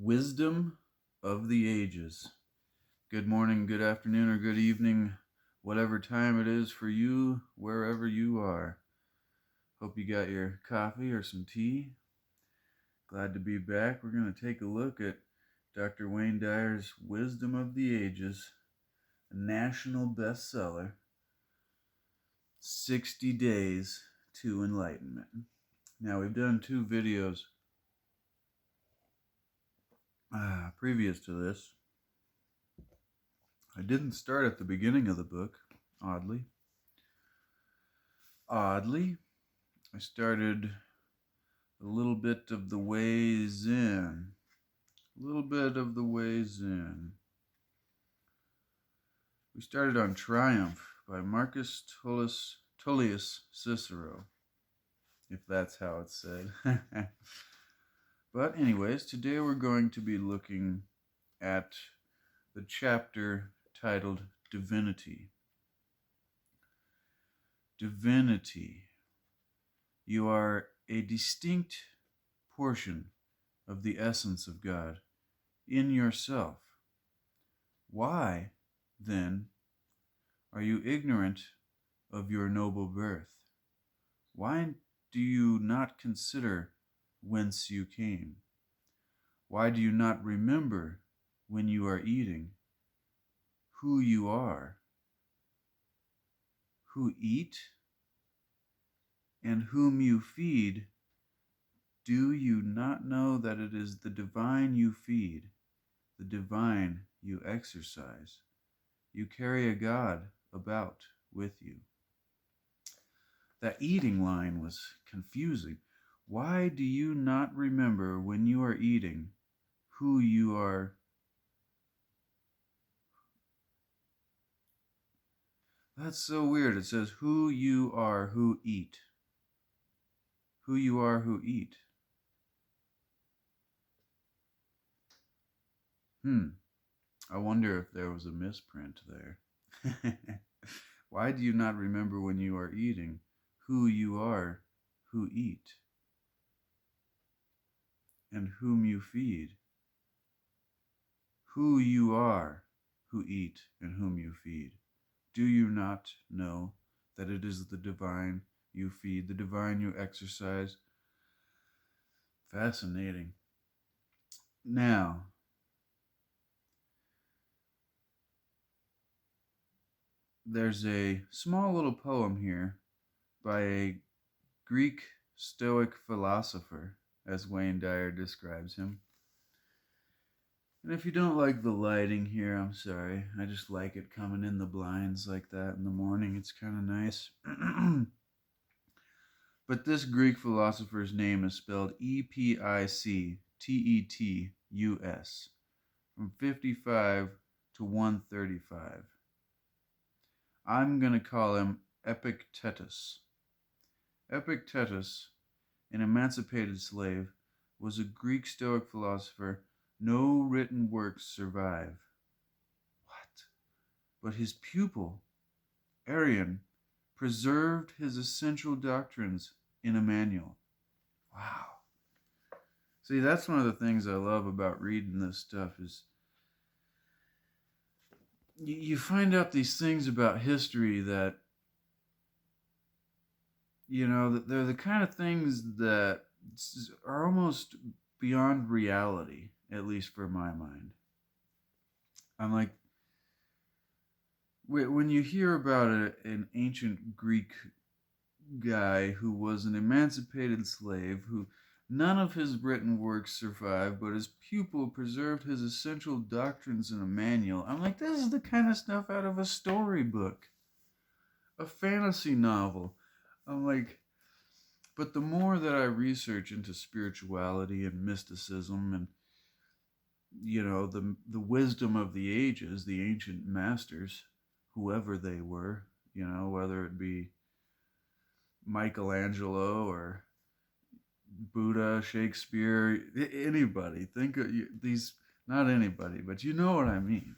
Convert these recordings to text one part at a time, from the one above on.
Wisdom of the ages. Good morning, good afternoon, or good evening, whatever time it is for you, wherever you are. Hope you got your coffee or some tea. Glad to be back. We're going to take a look at Dr. Wayne Dyer's Wisdom of the Ages, a national bestseller, 60 Days to Enlightenment. Now, we've done two videos previous to this. I didn't start at the beginning of the book, oddly. I started a little bit of the ways in. We started on Triumph by Marcus Tullius Cicero, if that's how it's said. But anyways, today we're going to be looking at the chapter titled Divinity. Divinity. You are a distinct portion of the essence of God in yourself. Why, then, are you ignorant of your noble birth? Why do you not consider whence you came? Why do you not remember when you are eating who you are, who eat, and whom you feed? Do you not know that it is the divine you feed, the divine you exercise? You carry a God about with you. That eating line was confusing. Why do you not remember when you are eating who you are? That's so weird. It says who you are who eat. Who you are who eat. I wonder if there was a misprint there. Why do you not remember when you are eating who you are who eat and whom you feed? Who you are who eat and whom you feed. Do you not know that it is the divine you feed, the divine you exercise? Fascinating. Now, there's a small little poem here by a Greek Stoic philosopher, as Wayne Dyer describes him. And if you don't like the lighting here, I'm sorry. I just like it coming in the blinds like that in the morning. It's kind of nice. But this Greek philosopher's name is spelled Epictetus, from 55 to 135. I'm going to call him Epictetus. Epictetus, an emancipated slave, was a Greek Stoic philosopher. No written works survive. What? But his pupil, Arian, preserved his essential doctrines in a manual. Wow. See, that's one of the things I love about reading this stuff is you find out these things about history that, that they're the kind of things that are almost beyond reality, at least for my mind. I'm like, when you hear about an ancient Greek guy who was an emancipated slave, who none of his written works survived, but his pupil preserved his essential doctrines in a manual, I'm like, this is the kind of stuff out of a storybook, a fantasy novel. I'm like, but the more that I research into spirituality and mysticism and, the wisdom of the ages, the ancient masters, whoever they were, whether it be Michelangelo or Buddha, Shakespeare, anybody. Think of these, not anybody, but you know what I mean.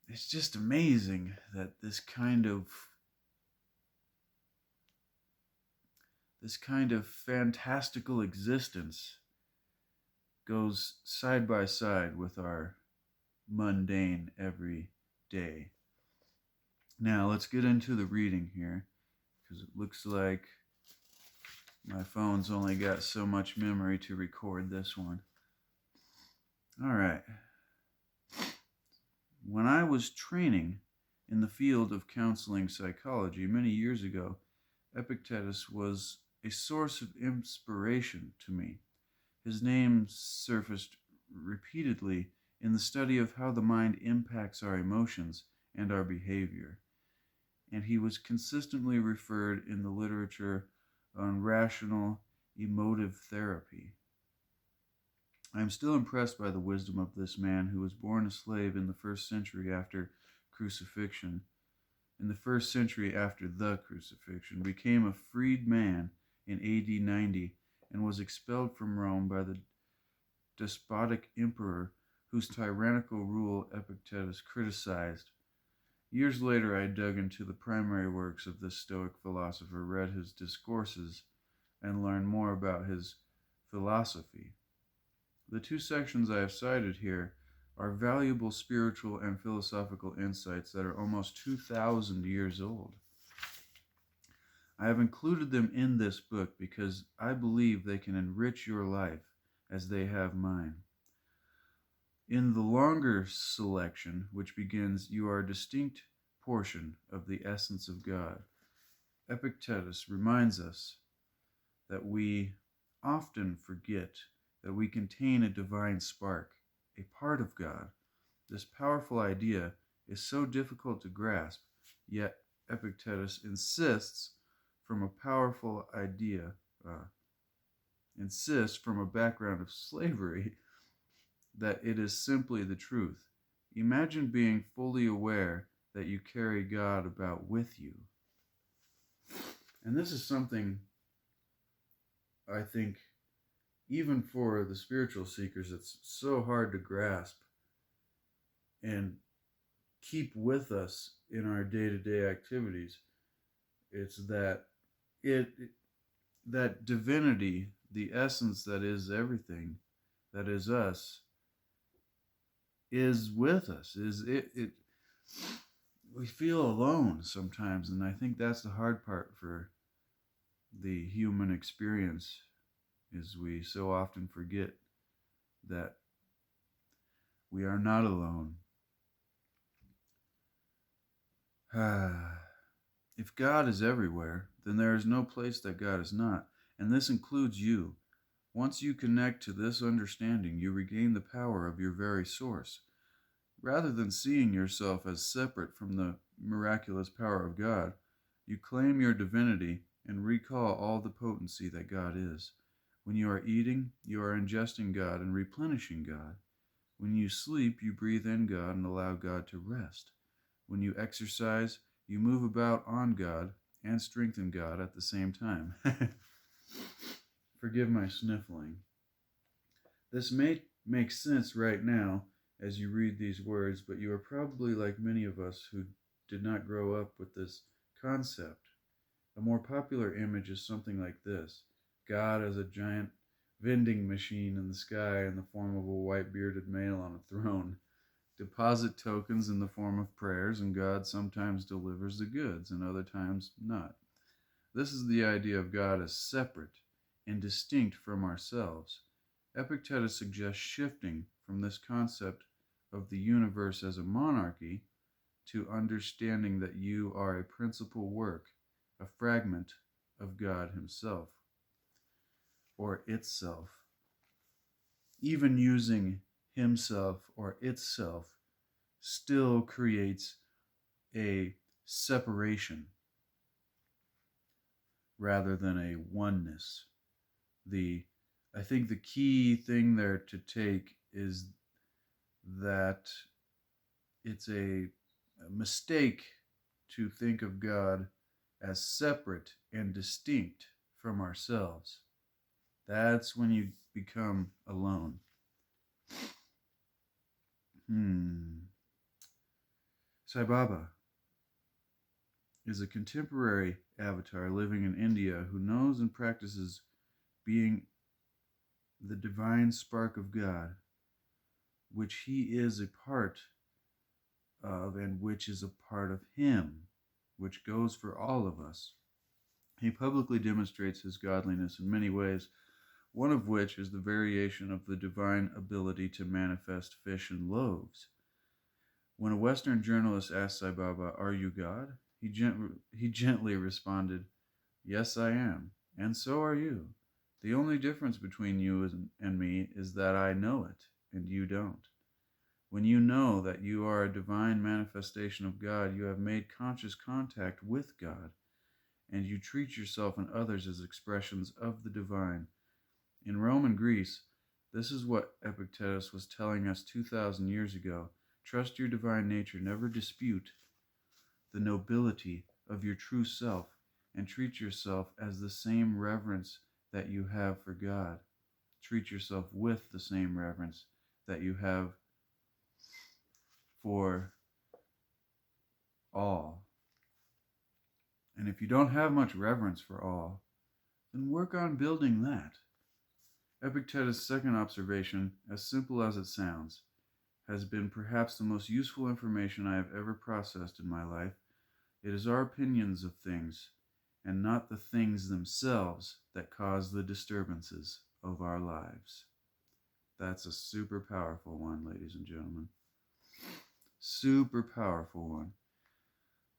It's just amazing that this kind of fantastical existence goes side by side with our mundane every day. Now let's get into the reading here, because it looks like my phone's only got so much memory to record this one. All right. When I was training in the field of counseling psychology many years ago, Epictetus was a source of inspiration to me. His name surfaced repeatedly in the study of how the mind impacts our emotions and our behavior, and he was consistently referred in the literature on rational emotive therapy. I am still impressed by the wisdom of this man who was born a slave in the first century after crucifixion. In the first century after the crucifixion, became a freed man in AD 90 and was expelled from Rome by the despotic emperor whose tyrannical rule Epictetus criticized. Years later, I dug into the primary works of this Stoic philosopher, read his discourses, and learned more about his philosophy. The two sections I have cited here are valuable spiritual and philosophical insights that are almost 2,000 years old. I have included them in this book because I believe they can enrich your life as they have mine. In the longer selection, which begins, "You are a distinct portion of the essence of God," Epictetus reminds us that we often forget that we contain a divine spark, a part of God. This powerful idea is so difficult to grasp, yet Epictetus insists from a background of slavery that it is simply the truth. Imagine being fully aware that you carry God about with you. And this is something I think even for the spiritual seekers, it's so hard to grasp and keep with us in our day-to-day activities. It's that that divinity, the essence that is everything, that is us, is with us. We feel alone sometimes, and I think that's the hard part for the human experience, is we so often forget that we are not alone. If God is everywhere, then there is no place that God is not, and this includes you. Once you connect to this understanding, you regain the power of your very source. Rather than seeing yourself as separate from the miraculous power of God, you claim your divinity and recall all the potency that God is. When you are eating, you are ingesting God and replenishing God. When you sleep, you breathe in God and allow God to rest. When you exercise, you move about on God and strengthen God at the same time. Forgive my sniffling. This may make sense right now as you read these words, but you are probably like many of us who did not grow up with this concept. A more popular image is something like this: God as a giant vending machine in the sky in the form of a white-bearded male on a throne. Deposit tokens in the form of prayers, and God sometimes delivers the goods and other times not. This is the idea of God as separate and distinct from ourselves. Epictetus suggests shifting from this concept of the universe as a monarchy to understanding that you are a principal work, a fragment of God himself, or itself. Even using himself or itself still creates a separation rather than a oneness. I think the key thing there to take is that it's a mistake to think of God as separate and distinct from ourselves. That's when you become alone. Sai Baba is a contemporary avatar living in India who knows and practices being the divine spark of God, which he is a part of and which is a part of him, which goes for all of us. He publicly demonstrates his godliness in many ways, one of which is the variation of the divine ability to manifest fish and loaves. When a Western journalist asked Sai Baba, "Are you God?" he gently responded, "Yes, I am, and so are you. The only difference between you and me is that I know it, and you don't. When you know that you are a divine manifestation of God, you have made conscious contact with God, and you treat yourself and others as expressions of the divine. In Rome and Greece, this is what Epictetus was telling us 2,000 years ago. Trust your divine nature, never dispute the nobility of your true self, and treat yourself as the same reverence that you have for God. Treat yourself with the same reverence that you have for all. And if you don't have much reverence for all, then work on building that." Epictetus' second observation, as simple as it sounds, has been perhaps the most useful information I have ever processed in my life. It is our opinions of things, and not the things themselves, that cause the disturbances of our lives. That's a super powerful one, ladies and gentlemen. Super powerful one.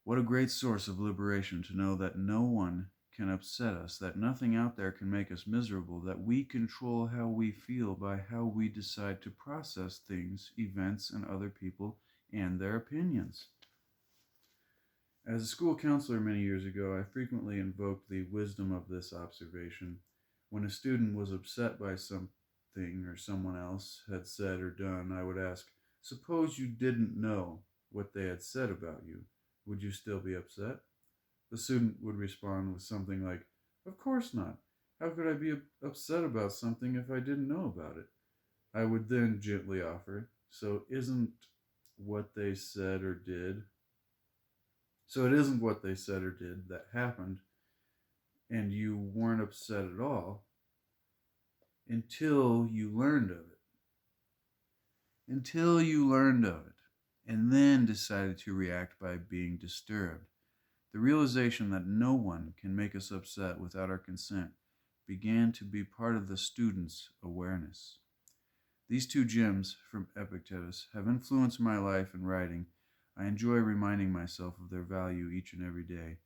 What a great source of liberation to know that no one can upset us, that nothing out there can make us miserable, that we control how we feel by how we decide to process things, events, and other people and their opinions. As a school counselor many years ago, I frequently invoked the wisdom of this observation. When a student was upset by something or someone else had said or done, I would ask, "Suppose you didn't know what they had said about you. Would you still be upset?" The student would respond with something like, "Of course not. How could I be upset about something if I didn't know about it?" I would then gently offer, So it isn't what they said or did that happened, and you weren't upset at all until you learned of it. And then decided to react by being disturbed. The realization that no one can make us upset without our consent began to be part of the student's awareness. These two gems from Epictetus have influenced my life and writing. I enjoy reminding myself of their value each and every day.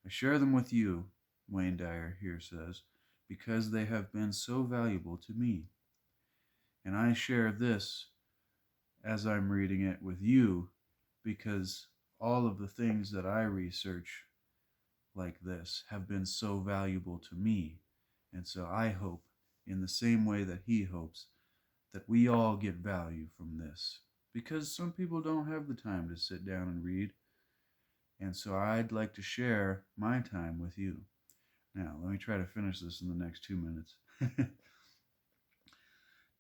I share them with you, Wayne Dyer here says, because they have been so valuable to me. And I share this as I'm reading it with you because all of the things that I research like this have been so valuable to me. And so I hope, in the same way that he hopes, that we all get value from this. Because some people don't have the time to sit down and read. And so I'd like to share my time with you. Now, let me try to finish this in the next 2 minutes.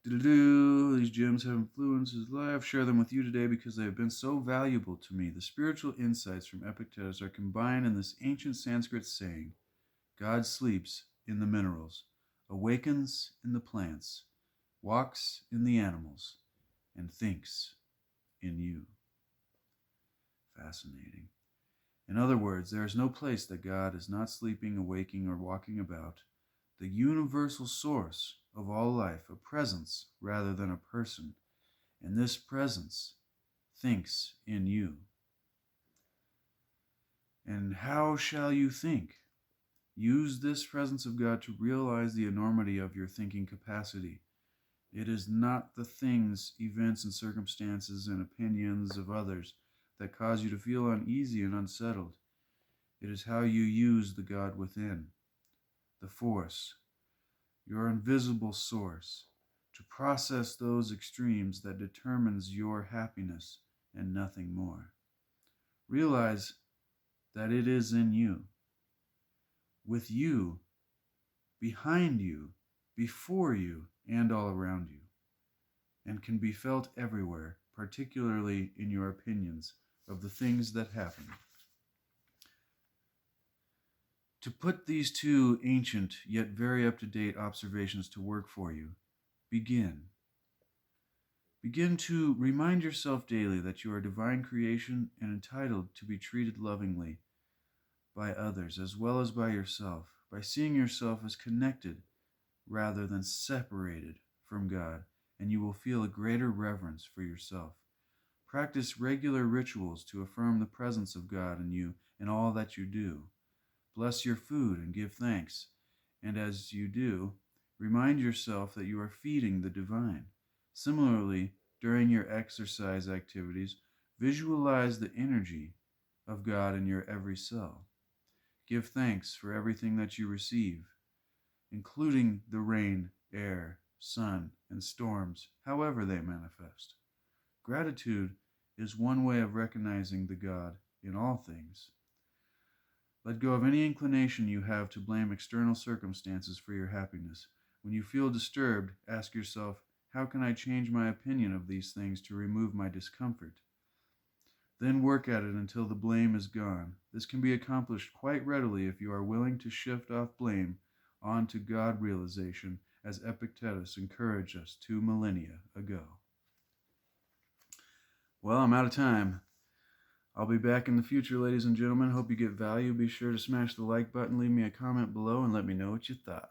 These gems have influenced his life. Share them with you today because they have been so valuable to me. The spiritual insights from Epictetus are combined in this ancient Sanskrit saying, God sleeps in the minerals, awakens in the plants, walks in the animals, and thinks in you. Fascinating. In other words, there is no place that God is not sleeping, awaking, or walking about. The universal source of all life, a presence rather than a person, and this presence thinks in you. And how shall you think? Use this presence of God to realize the enormity of your thinking capacity. It is not the things, events, and circumstances and opinions of others that cause you to feel uneasy and unsettled. It is how you use the God within, the force, your invisible source, to process those extremes that determines your happiness and nothing more. Realize that it is in you, with you, behind you, before you, and all around you, and can be felt everywhere, particularly in your opinions of the things that happen. To put these two ancient yet very up-to-date observations to work for you, begin. Begin to remind yourself daily that you are a divine creation and entitled to be treated lovingly by others as well as by yourself, by seeing yourself as connected rather than separated from God, and you will feel a greater reverence for yourself. Practice regular rituals to affirm the presence of God in you in all that you do. Bless your food and give thanks, and as you do, remind yourself that you are feeding the divine. Similarly, during your exercise activities, visualize the energy of God in your every cell. Give thanks for everything that you receive, including the rain, air, sun, and storms, however they manifest. Gratitude is one way of recognizing the God in all things. Let go of any inclination you have to blame external circumstances for your happiness. When you feel disturbed, ask yourself, how can I change my opinion of these things to remove my discomfort? Then work at it until the blame is gone. This can be accomplished quite readily if you are willing to shift off blame onto God realization, as Epictetus encouraged us 2 millennia ago. Well, I'm out of time. I'll be back in the future, ladies and gentlemen. Hope you get value. Be sure to smash the like button, leave me a comment below, and let me know what you thought.